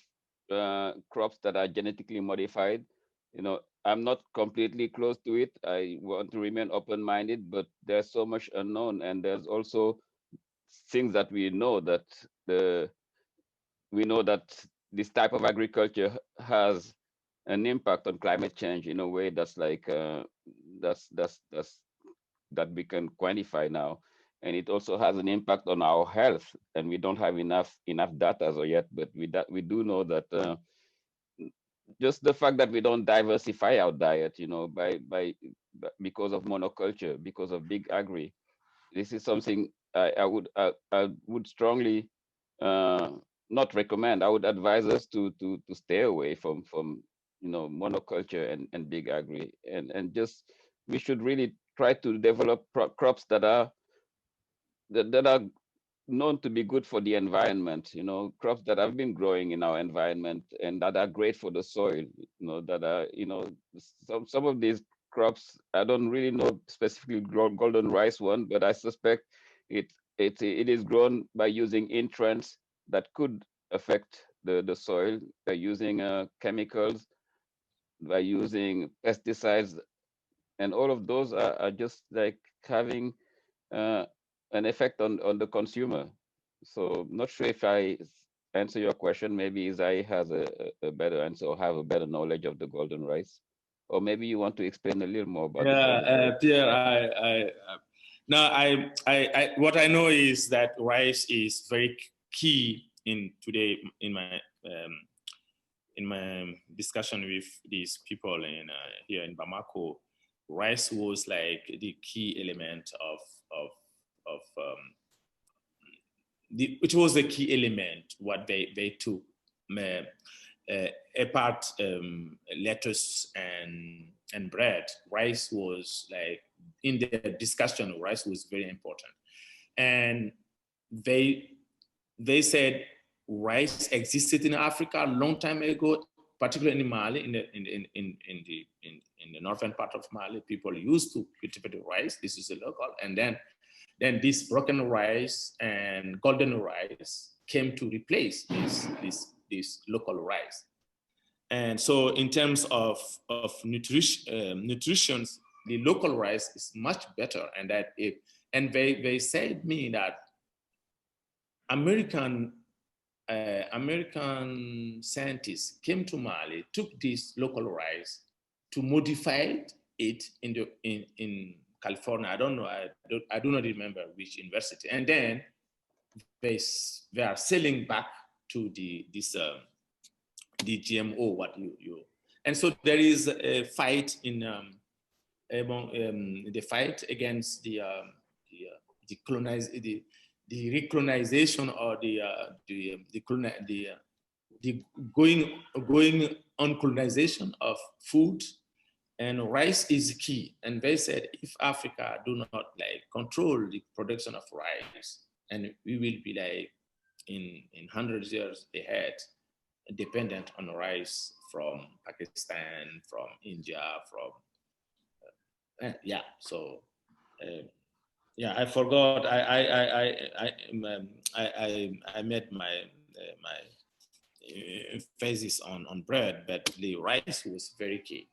S4: crops that are genetically modified. You know, I'm not completely close to it. I want to remain open-minded, but there's so much unknown, and there's also things that we know that this type of agriculture has an impact on climate change in a way that's like that we can quantify now, and it also has an impact on our health, and we don't have enough data as of yet, but we do know that just the fact that we don't diversify our diet, you know, because of monoculture, because of big agri, this is something I would strongly not recommend. I would advise us to stay away from you know, monoculture and big agri, and just we should really try to develop crops that are known to be good for the environment, you know, crops that have been growing in our environment and that are great for the soil, you know, that are, you know, some of these crops, I don't really know specifically golden rice one, but I suspect it is grown by using intrants that could affect the soil, by using chemicals, by using pesticides, and all of those are just like having an effect on the consumer. So I'm not sure if I answer your question. Maybe Isaie has a better answer or have a better knowledge of the golden rice, or maybe you want to explain a little more about
S3: Yeah, Pierre, what I know is that rice is very key in today in my discussion with these people here in Bamako. Rice was like the key element which was the key element what they took apart lettuce and bread. Rice was like in the discussion. Rice was very important, and they said rice existed in Africa a long time ago, particularly in Mali, in the northern part of Mali. People used to cultivate rice. This is a local, and then this broken rice and golden rice came to replace this this local rice. And so in terms of nutrition, the local rice is much better. And that they said me that American scientists came to Mali, took this local rice to modify it in California. I don't know, I do not remember which university. And then they are selling back to the GMO, what you. And so there is a fight in the fight against the recolonization or the going on colonization of food, and rice is key. And they said if Africa do not like control the production of rice, and we will be like in 100 years ahead dependent on rice from Pakistan, from India, from yeah. So. Yeah, I forgot. I made my emphasis on bread, but the rice was very key.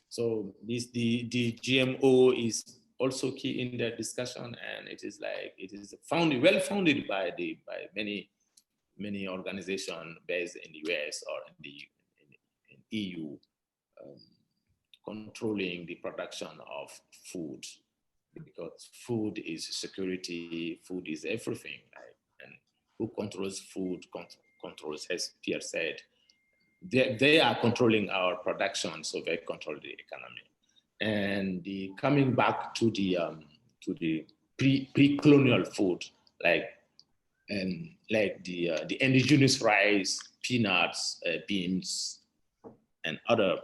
S3: So the GMO is also key in the discussion, and it is well founded by many organizations based in the US or in EU, controlling the production of food. Because food is security, food is everything, right? And who controls food controls, as Pierre said, they are controlling our production, so they control the economy. And coming back to the pre-colonial food, like the indigenous rice, peanuts, beans, and other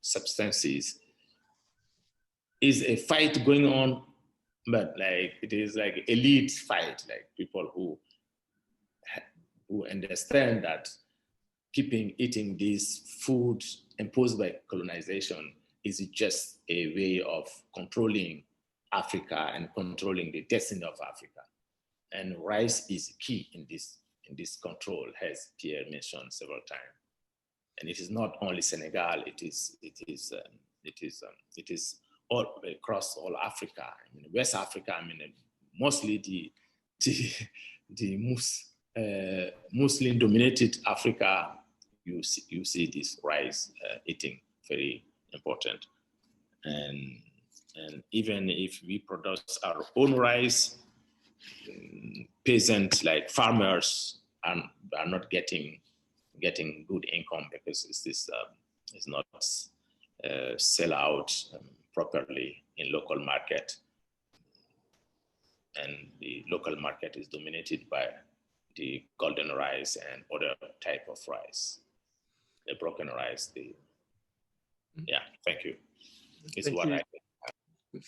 S3: substances, is a fight going on, but like it is like elite fight, like people who understand that eating this food imposed by colonization is just a way of controlling Africa and controlling the destiny of Africa. And rice is key in this control, as Pierre mentioned several times. And it is not only Senegal; it is all across all Africa. I mean, West Africa. I mean, mostly the Muslim-dominated Africa. You see this rice eating very important, and even if we produce our own rice, peasants like farmers are not getting good income because it's not sell out properly in local market, and the local market is dominated by the golden rice and other type of rice, the broken rice. Yeah, thank you. It's
S1: Thank
S3: what
S1: you.
S3: I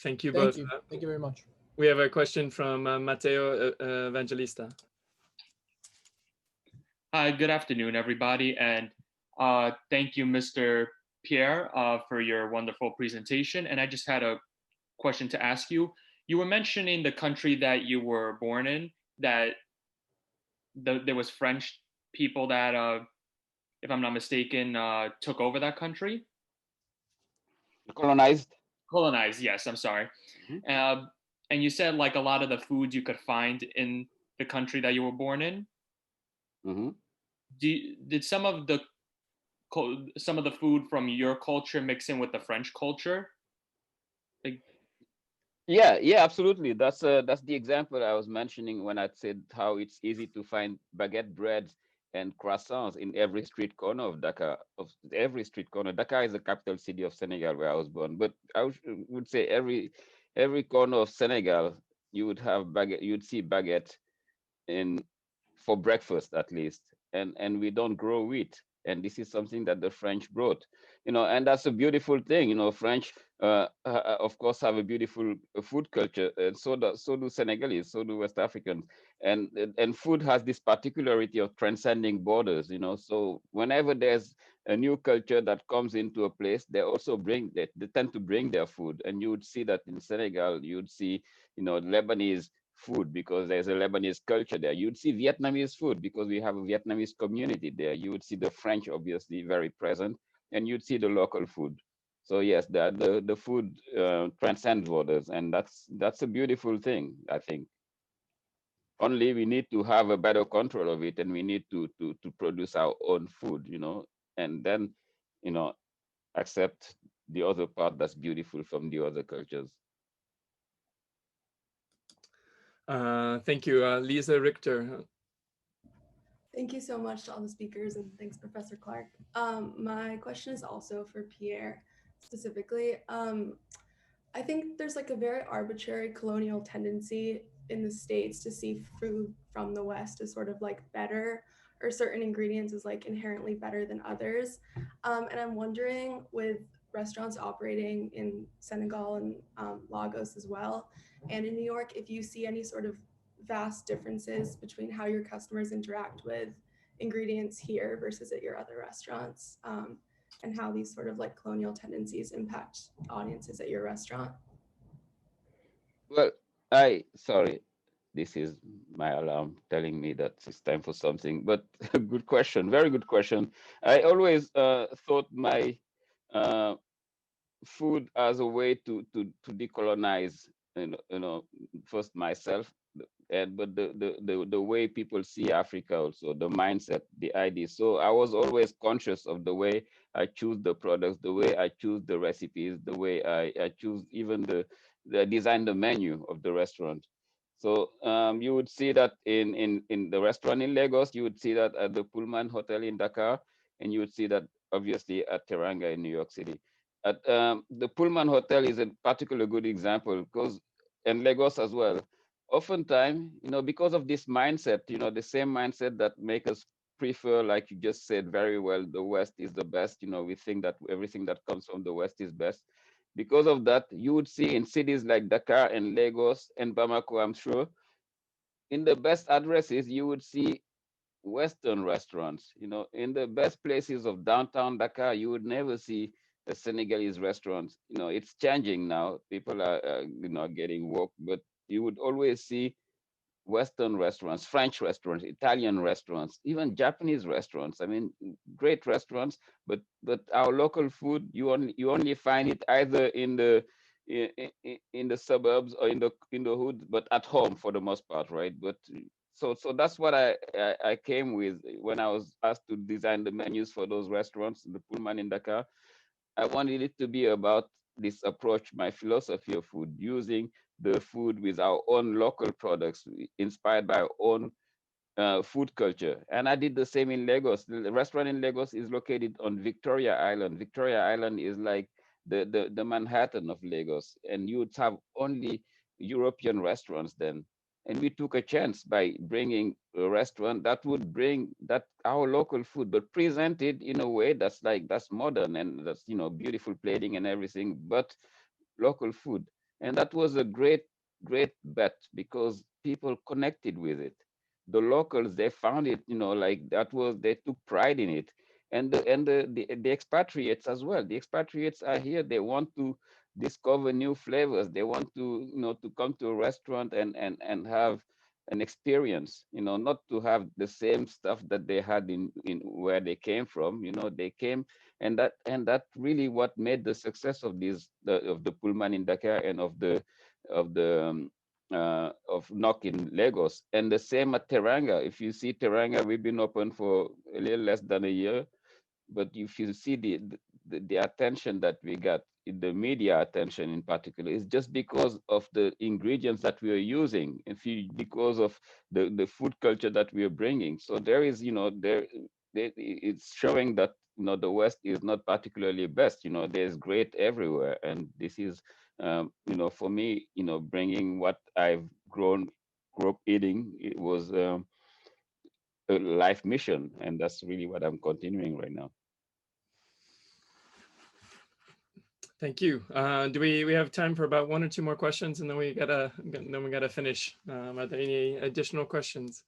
S1: Thank you
S5: Thank
S1: both.
S5: you. Thank you very much.
S1: We have a question from Matteo Evangelista.
S6: Hi, good afternoon, everybody. And thank you, Mr. Pierre, for your wonderful presentation. And I just had a question to ask you. You were mentioning the country that you were born in, that there was French people that, if I'm not mistaken, took over that country.
S4: Colonized.
S6: Colonized, yes, I'm sorry.
S4: Mm-hmm.
S6: And you said like a lot of the foods you could find in the country that you were born in.
S4: Mm-hmm.
S6: Did some of the food from your culture mix in with the French culture? Like,
S4: Yeah, absolutely. That's the example I was mentioning when I said how it's easy to find baguette breads and croissants in every street corner of Dakar. Dakar is the capital city of Senegal, where I was born. But I would say every corner of Senegal, you would have baguette. You'd see baguette for breakfast at least. And we don't grow wheat. And this is something that the French brought, and that's a beautiful thing. French, of course, have a beautiful food culture, and so do Senegalese, so do West Africans, and food has this particularity of transcending borders. So whenever there's a new culture that comes into a place, they also they tend to bring their food, and you would see that in Senegal. You would see, Lebanese food because there's a Lebanese culture there. You'd see Vietnamese food because we have a Vietnamese community there. You would see the French obviously very present, and you'd see the local food. So yes, the food transcends borders, and that's a beautiful thing, I think. Only we need to have a better control of it, and we need to produce our own food, and then, accept the other part that's beautiful from the other cultures.
S1: Thank you, Lisa Richter.
S7: Thank you so much to all the speakers, and thanks, Professor Clark. My question is also for Pierre specifically. I think there's like a very arbitrary colonial tendency in the States to see food from the West as sort of like better, or certain ingredients as like inherently better than others. And I'm wondering, with restaurants operating in Senegal and Lagos as well, and in New York, if you see any sort of vast differences between how your customers interact with ingredients here versus at your other restaurants, and how these sort of like colonial tendencies impact audiences at your restaurant.
S4: Well, sorry, this is my alarm telling me that it's time for something, but good question, very good question. I always thought my food as a way to decolonize, first myself, but the way people see Africa also, the mindset, the idea. So I was always conscious of the way I choose the products, the way I choose the recipes, the way I choose even the design the menu of the restaurant. So you would see that in the restaurant in Lagos, you would see that at the Pullman Hotel in Dakar, and you would see that obviously at Teranga in New York City. At the Pullman Hotel is a particularly good example because, and Lagos as well. Oftentimes, because of this mindset, the same mindset that make us prefer, like you just said very well, the West is the best. We think that everything that comes from the West is best. Because of that, you would see in cities like Dakar and Lagos and Bamako, I'm sure, in the best addresses, you would see Western restaurants. In the best places of downtown Dakar, you would never see a Senegalese restaurant. It's changing now. People are, getting woke, but you would always see Western restaurants, French restaurants, Italian restaurants, even Japanese restaurants. I mean, great restaurants, but our local food, you only find it either in the suburbs or in the hood, but at home for the most part, right? But so that's what I came with when I was asked to design the menus for those restaurants, the Pullman in Dakar. I wanted it to be about this approach, my philosophy of food, using the food with our own local products, inspired by our own food culture. And I did the same in Lagos. The restaurant in Lagos is located on Victoria Island. Victoria Island is like the Manhattan of Lagos, and you would have only European restaurants then. And we took a chance by bringing a restaurant that would bring that our local food, but presented in a way that's modern and that's beautiful plating and everything, but local food. And that was a great bet because people connected with it. The locals, they found it, they took pride in it. And the expatriates as well. The expatriates are here. They want to discover new flavors. They want to to come to a restaurant and have an experience, not to have the same stuff that they had in where they came from. They came, and that really what made the success of of the Pullman in Dakar and of Nok in Lagos. And the same at Teranga. If you see Teranga, we've been open for a little less than a year, but if you see the attention that we got, the media attention in particular, is just because of the ingredients that we are using, because of the food culture that we are bringing. So there is, it's showing that the West is not particularly best. There's great everywhere, and this is, for me, bringing what I've grew up eating. It was a life mission, and that's really what I'm continuing right now.
S1: Thank you. Do we have time for about one or two more questions, and then we gotta finish? Are there any additional questions?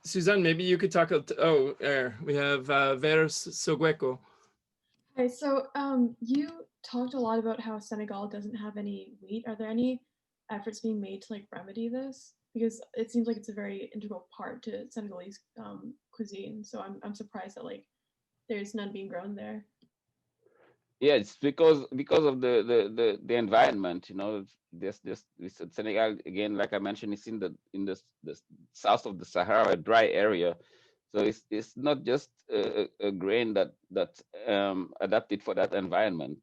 S1: Suzanne, maybe you could talk. We have Ver Sogueco.
S8: Hi, so you talked a lot about how Senegal doesn't have any wheat. Are there any efforts being made to like remedy this? Because it seems like it's a very integral part to Senegalese cuisine. So I'm surprised that like there's none being grown there.
S4: Yeah, it's because of the environment, you know. This Senegal, again, like I mentioned, it's in the south of the Sahara, a dry area. So it's not just a grain that's adapted for that environment.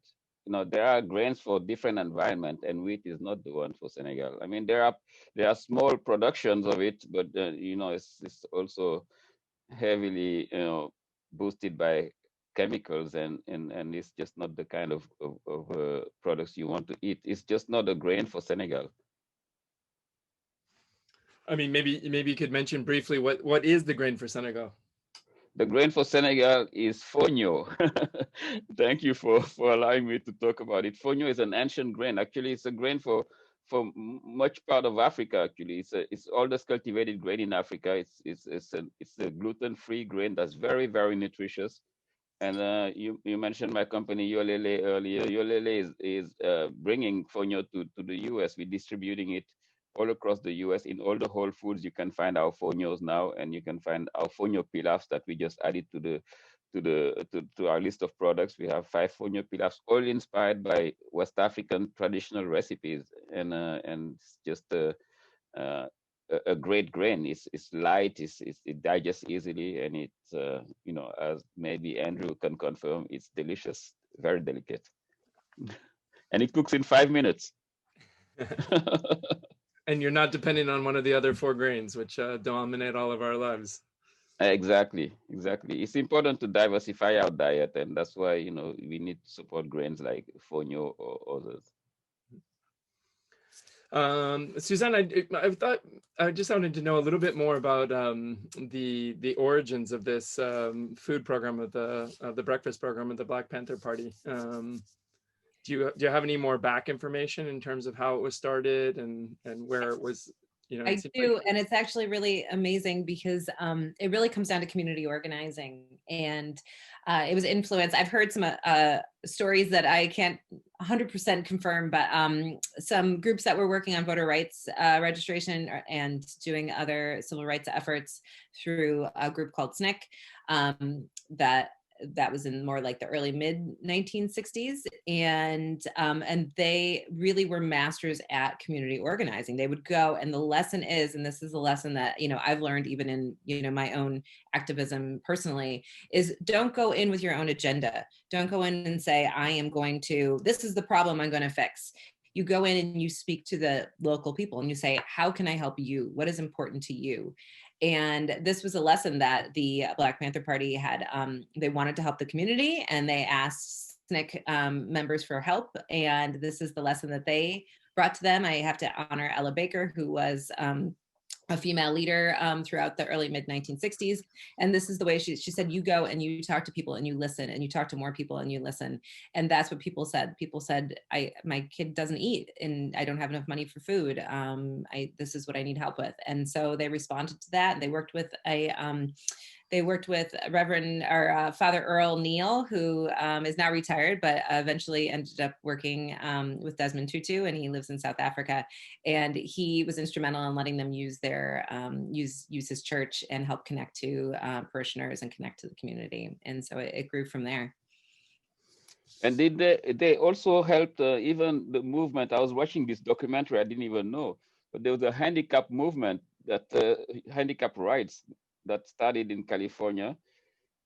S4: You know, there are grains for different environment, and wheat is not the one for Senegal. I mean, there are small productions of it, but you know, it's also heavily, you know, boosted by chemicals, and it's just not the kind of products you want to eat. It's just not a grain for Senegal.
S1: I mean, maybe you could mention briefly what is the grain for Senegal?
S4: The grain for Senegal is fonio. Thank you for allowing me to talk about it. Fonio is an ancient grain. Actually, it's a grain for much part of Africa. Actually, it's oldest cultivated grain in Africa. It's a gluten-free grain that's very, very nutritious. And you mentioned my company Yolele earlier. Yolele is bringing fonio to the US. We're distributing it all across the US. In all the Whole Foods, you can find our fonios now, and you can find our fonio pilafs that we just added to our list of products. We have 5 fonio pilafs, all inspired by West African traditional recipes, and it's just a great grain. It's light, it digests easily, and it's you know, as maybe Andrew can confirm, it's delicious, very delicate, and it cooks in 5 minutes.
S1: And you're not depending on one of the other 4 grains, which dominate all of our lives.
S4: Exactly. It's important to diversify our diet, and that's why, you know, we need to support grains like fonio or others.
S1: Suzanne, I thought I just wanted to know a little bit more about the origins of this food program of the breakfast program of the Black Panther Party. Do you have any more back information in terms of how it was started and where it was? You know,
S2: I do, and it's actually really amazing because it really comes down to community organizing, and it was influenced. I've heard some stories that I can't 100% confirm, but some groups that were working on voter rights registration and doing other civil rights efforts through a group called SNCC that was in more like the early mid 1960s, and they really were masters at community organizing. They would go, and the lesson is, and this is a lesson that, you know, I've learned even in, you know, my own activism personally, is don't go in with your own agenda. Don't go in and say, I am going to, this is the problem I'm going to fix. You go in and you speak to the local people and you say, how can I help you? What is important to you? And this was a lesson that the Black Panther Party had. They wanted to help the community, and they asked SNCC members for help. And this is the lesson that they brought to them. I have to honor Ella Baker, who was a female leader throughout the early mid 1960s. And this is the way she said, you go and you talk to people and you listen, and you talk to more people and you listen. And that's what people said. People said, my kid doesn't eat and I don't have enough money for food. This is what I need help with. And so they responded to that. And they worked with Reverend or Father Earl Neal, who is now retired, but eventually ended up working with Desmond Tutu, and he lives in South Africa. And he was instrumental in letting them use their use his church and help connect to parishioners and connect to the community. And so it grew from there.
S4: And they also helped even the movement. I was watching this documentary, I didn't even know, but there was a handicap movement, that handicap rights, that started in California,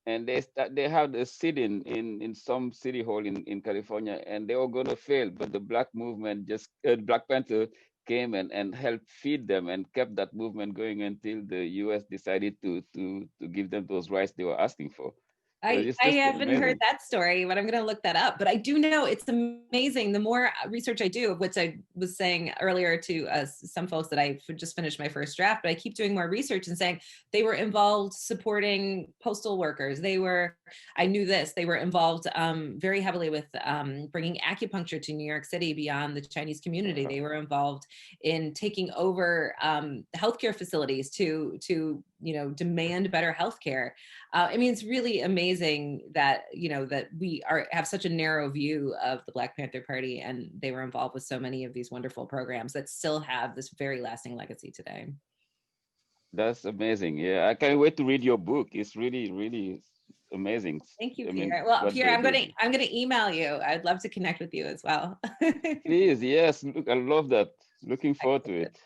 S4: and they had a sit-in in some city hall in California, and they were going to fail, but the Black movement Black Panther came and helped feed them and kept that movement going until the US decided to give them those rights they were asking for.
S2: I haven't heard that story, but I'm going to look that up. But I do know it's amazing. The more research I do, of which I was saying earlier to some folks that I just finished my first draft, but I keep doing more research and saying they were involved supporting postal workers. They were I knew this, they were involved very heavily with bringing acupuncture to New York City beyond the Chinese community. They were involved in taking over healthcare facilities to demand better healthcare. I mean, it's really amazing that, that we have such a narrow view of the Black Panther Party, and they were involved with so many of these wonderful programs that still have this very lasting legacy today.
S4: That's amazing. Yeah, I can't wait to read your book. It's really, really amazing.
S2: Thank you,
S4: I mean,
S2: Pierre. Well,
S4: what
S2: Pierre,
S4: they did.
S2: I'm gonna email you. I'd love to connect with you as well.
S4: Please, yes, look, I love that. Looking forward to it.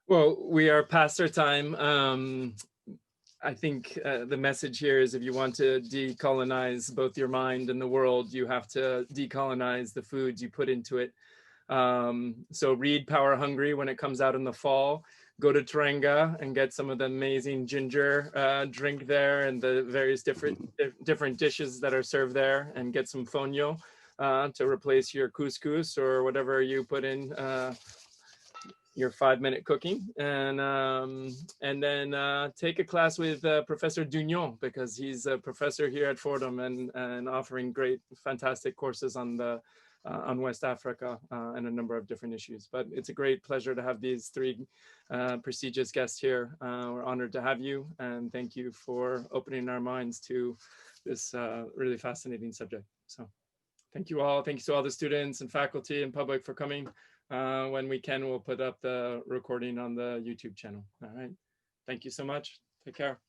S1: Well, we are past our time. I think the message here is if you want to decolonize both your mind and the world, you have to decolonize the foods you put into it. So read Power Hungry when it comes out in the fall. Go to Terenga and get some of the amazing ginger drink there and the various different dishes that are served there, and get some fonio to replace your couscous or whatever you put in your 5-minute cooking, and then take a class with Professor Dougnon, because he's a professor here at Fordham and offering great, fantastic courses on West Africa and a number of different issues. But it's a great pleasure to have these three prestigious guests here. We're honored to have you, and thank you for opening our minds to this really fascinating subject. So thank you all. Thank you to all the students and faculty and public for coming. When we can, we'll put up the recording on the YouTube channel. All right. Thank you so much. Take care.